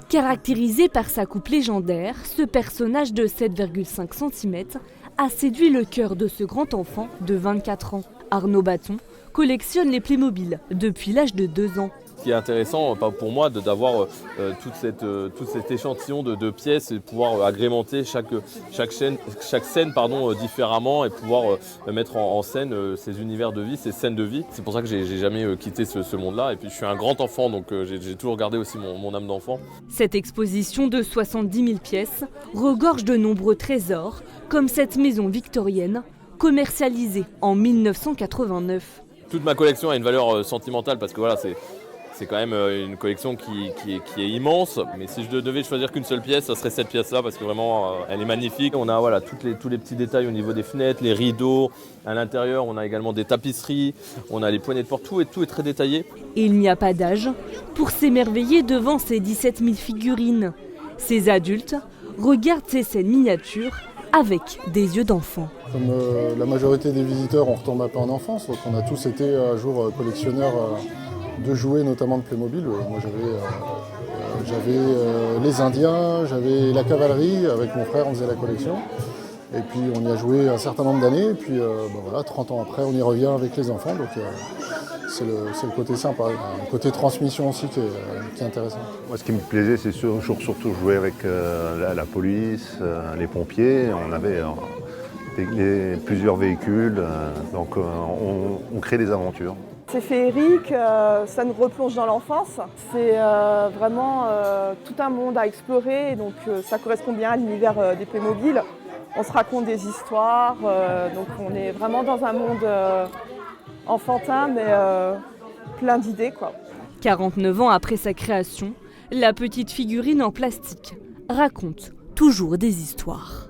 Caractérisé par sa coupe légendaire, ce personnage de 7,5 cm a séduit le cœur de ce grand enfant de 24 ans. Arnaud Baton collectionne les Playmobil depuis l'âge de 2 ans. Ce qui est intéressant pour moi d'avoir tout cet échantillon de pièces et pouvoir agrémenter chaque scène différemment et pouvoir mettre en scène ces univers de vie, ces scènes de vie. C'est pour ça que j'ai jamais quitté ce monde-là. Et puis je suis un grand enfant, donc j'ai toujours gardé aussi mon âme d'enfant. Cette exposition de 70 000 pièces regorge de nombreux trésors, comme cette maison victorienne commercialisée en 1989. Toute ma collection a une valeur sentimentale parce que voilà, c'est quand même une collection qui est immense, mais si je devais choisir qu'une seule pièce, ça serait cette pièce-là parce que vraiment elle est magnifique. On a voilà, tous les petits détails au niveau des fenêtres, les rideaux, à l'intérieur on a également des tapisseries, on a les poignées de porte, tout est très détaillé. Et il n'y a pas d'âge pour s'émerveiller devant ces 17 000 figurines. Ces adultes regardent ces scènes miniatures avec des yeux d'enfant. Comme la majorité des visiteurs, on retombe un peu en enfance, donc on a tous été un jour collectionneurs de jouets, notamment de Playmobil. Moi j'avais les Indiens, j'avais la cavalerie, avec mon frère on faisait la collection. Et puis on y a joué un certain nombre d'années, et puis voilà, 30 ans après on y revient avec les enfants, donc c'est le côté sympa, le côté transmission aussi qui est intéressant. Moi ce qui me plaisait c'est surtout jouer avec la police, les pompiers, on avait plusieurs véhicules, donc on crée des aventures. C'est féerique, ça nous replonge dans l'enfance. C'est vraiment tout un monde à explorer, donc ça correspond bien à l'univers des Playmobil. On se raconte des histoires, donc on est vraiment dans un monde enfantin, mais plein d'idées, quoi. 49 ans après sa création, la petite figurine en plastique raconte toujours des histoires.